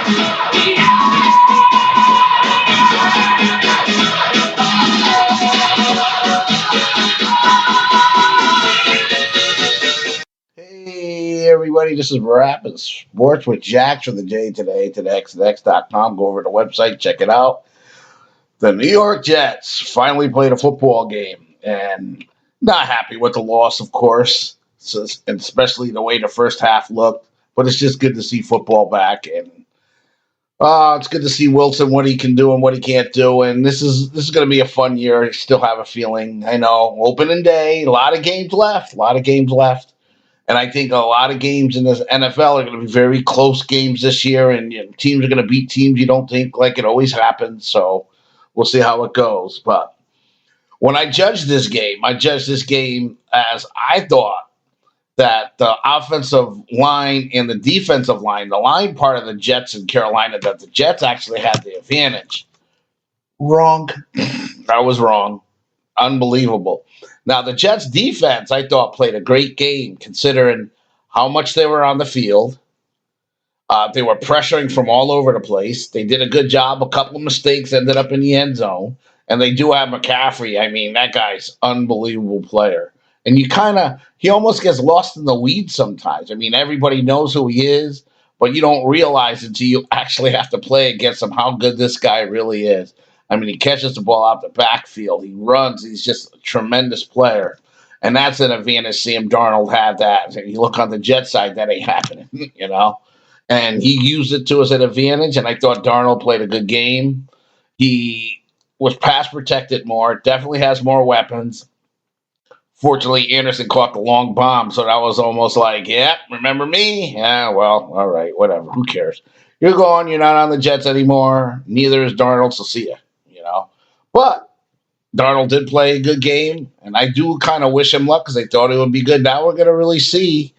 Hey everybody, this is Rapid Sports with Jax from the J today to the XNX.com. Go over to the website, check it out. The New York Jets finally played a football game and not happy with the loss, of course, and especially the way the first half looked. But it's just good to see football back, and it's good to see Wilson what he can do and what he can't do. And this is going to be a fun year. I still have a feeling. I know opening day, a lot of games left, a lot of games left. And I think a lot of games in this NFL are going to be very close games this year, and teams are going to beat teams you don't think like it always happens. So we'll see how it goes. But when I judged this game as I thought that the offensive line and the defensive line, the line part of the Jets in Carolina, that the Jets actually had the advantage. Wrong. I was wrong. Unbelievable. Now, the Jets defense, I thought, played a great game considering how much they were on the field. They were pressuring from all over the place. They did a good job. A couple of mistakes ended up in the end zone. And they do have McCaffrey. I mean, that guy's unbelievable player. And he almost gets lost in the weeds sometimes. I mean, everybody knows who he is, but you don't realize until you actually have to play against him how good this guy really is. I mean, he catches the ball out the backfield. He runs. He's just a tremendous player. And that's an advantage Sam Darnold had that. And you look on the Jet side, that ain't happening, you know. And he used it to his advantage, and I thought Darnold played a good game. He was pass protected more, definitely has more weapons. Fortunately, Anderson caught the long bomb, so that was almost like, yeah, remember me? Yeah, well, all right, whatever. Who cares? You're gone. You're not on the Jets anymore. Neither is Darnold, so see ya, you know. But Darnold did play a good game, and I do kind of wish him luck because I thought it would be good. Now we're going to really see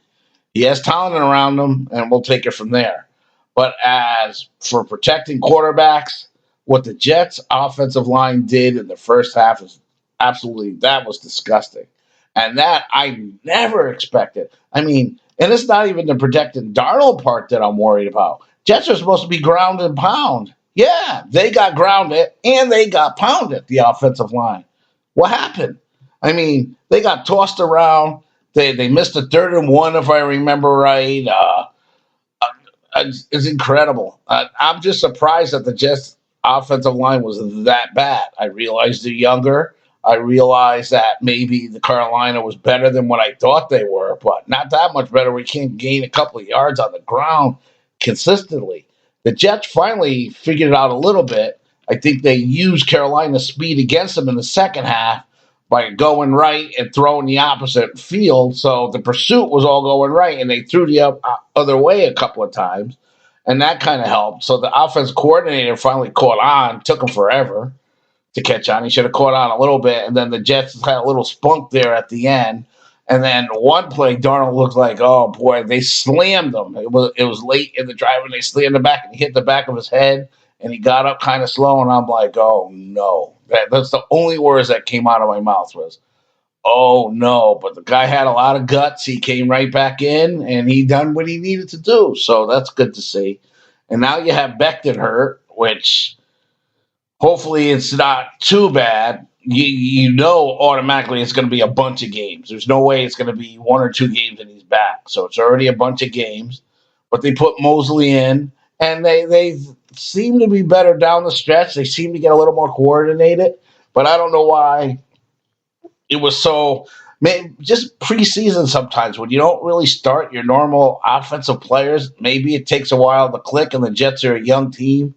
he has talent around him, and we'll take it from there. But as for protecting quarterbacks, what the Jets' offensive line did in the first half is absolutely, that was disgusting. And that I never expected. I mean, and it's not even the protecting Darnold part that I'm worried about. Jets are supposed to be ground and pound. Yeah, they got grounded and they got pounded, the offensive line. What happened? I mean, they got tossed around. They missed a 3rd and 1, if I remember right. It's incredible. I'm just surprised that the Jets offensive line was that bad. I realized they're younger. I realized that maybe the Carolina was better than what I thought they were, but not that much better. We can't gain a couple of yards on the ground consistently. The Jets finally figured it out a little bit. I think they used Carolina's speed against them in the second half by going right and throwing the opposite field. So the pursuit was all going right, and they threw the other way a couple of times, and that kind of helped. So the offense coordinator finally caught on. Took him forever to catch on. He should have caught on a little bit, and then the Jets had a little spunk there at the end. And then one play, Darnold looked like, oh boy, they slammed him. It was late in the drive, and they slammed him back, and he hit the back of his head, and he got up kind of slow, and I'm like, oh no. That's the only words that came out of my mouth was, oh no. But the guy had a lot of guts. He came right back in, and he done what he needed to do. So that's good to see. And now you have Becton hurt, which hopefully it's not too bad. You know automatically it's going to be a bunch of games. There's no way it's going to be 1 or 2 games and he's back. So it's already a bunch of games. But they put Mosley in, and they seem to be better down the stretch. They seem to get a little more coordinated. But I don't know why it was so. Just preseason sometimes when you don't really start your normal offensive players, maybe it takes a while to click, and the Jets are a young team.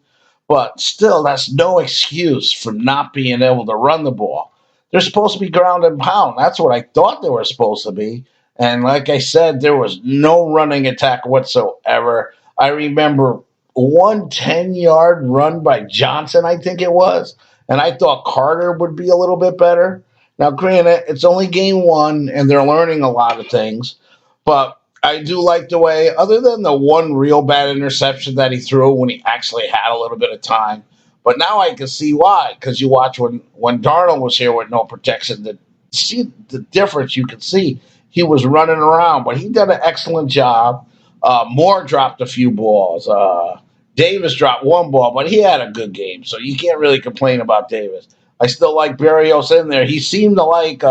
But still, that's no excuse for not being able to run the ball. They're supposed to be ground and pound. That's what I thought they were supposed to be. And like I said, there was no running attack whatsoever. I remember one 10-yard run by Johnson, I think it was. And I thought Carter would be a little bit better. Now, granted, it's only game 1, and they're learning a lot of things. But I do like the way, other than the one real bad interception that he threw when he actually had a little bit of time. But now I can see why, because you watch when Darnold was here with no protection, see the difference you can see. He was running around, but he did an excellent job. Moore dropped a few balls. Davis dropped one ball, but he had a good game, so you can't really complain about Davis. I still like Barrios in there. He seemed to like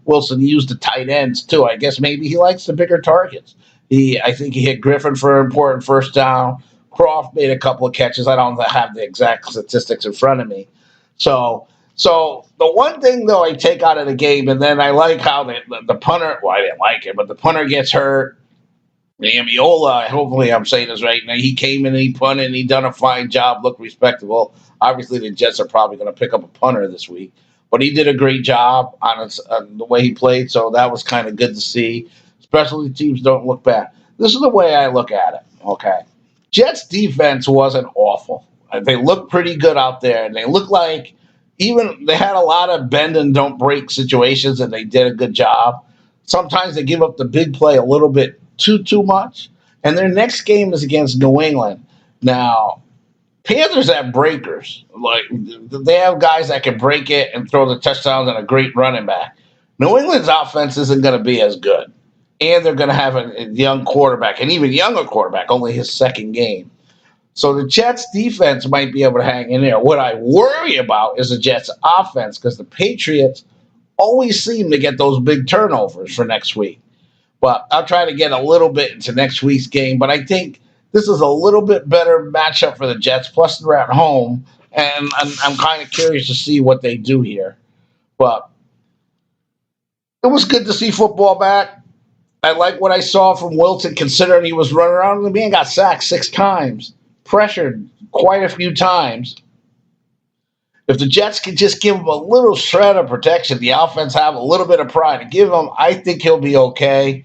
Wilson use the tight ends too. I guess maybe he likes the bigger targets. I think he hit Griffin for an important first down. Croft made a couple of catches. I don't have the exact statistics in front of me. So the one thing though I take out of the game, and then I like how the punter. Well, I didn't like it, but the punter gets hurt. Amiola, hopefully I'm saying this right. Now he came in and he punted and he done a fine job, looked respectable. Obviously, the Jets are probably going to pick up a punter this week, but he did a great job on the way he played. So that was kind of good to see. Specialty teams don't look bad. This is the way I look at it. Okay, Jets defense wasn't awful. They looked pretty good out there, and they looked like even they had a lot of bend and don't break situations, and they did a good job. Sometimes they give up the big play a little bit too much. And their next game is against New England. Now, Panthers have breakers. Like they have guys that can break it and throw the touchdowns and a great running back. New England's offense isn't going to be as good. And they're going to have a young quarterback, an even younger quarterback, only his second game. So the Jets defense might be able to hang in there. What I worry about is the Jets offense because the Patriots always seem to get those big turnovers for next week. But I'll try to get a little bit into next week's game. But I think this is a little bit better matchup for the Jets. Plus, they're at home. And I'm kind of curious to see what they do here. But it was good to see football back. I like what I saw from Wilson, considering he was running around. The man got sacked 6 times, pressured quite a few times. If the Jets could just give him a little shred of protection, the offense have a little bit of pride to give him, I think he'll be okay.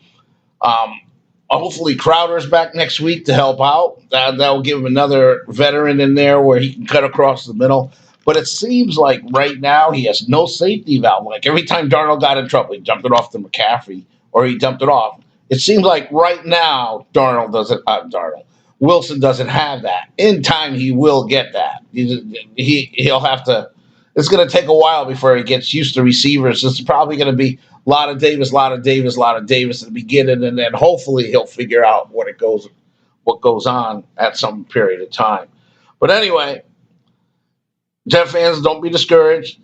Hopefully Crowder's back next week to help out. That will give him another veteran in there where he can cut across the middle. But it seems like right now he has no safety valve. Like every time Darnold got in trouble, he jumped it off to McCaffrey or he dumped it off. It seems like right now Wilson doesn't have that. In time, he will get that. He'll have to. It's going to take a while before he gets used to receivers. It's probably going to be a lot of Davis at the beginning, and then hopefully he'll figure out what goes on at some period of time. But anyway, Jet fans, don't be discouraged.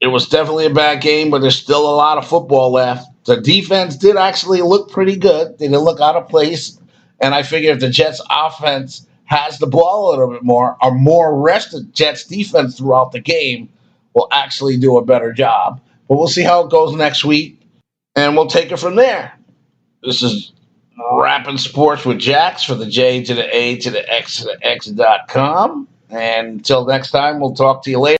It was definitely a bad game, but there's still a lot of football left. The defense did actually look pretty good. They didn't look out of place. And I figure if the Jets offense has the ball a little bit more, a more rested Jets defense throughout the game will actually do a better job. But we'll see how it goes next week, and we'll take it from there. This is Rapping Sports with Jax for the J to the A to the X to the X.com. And until next time, we'll talk to you later.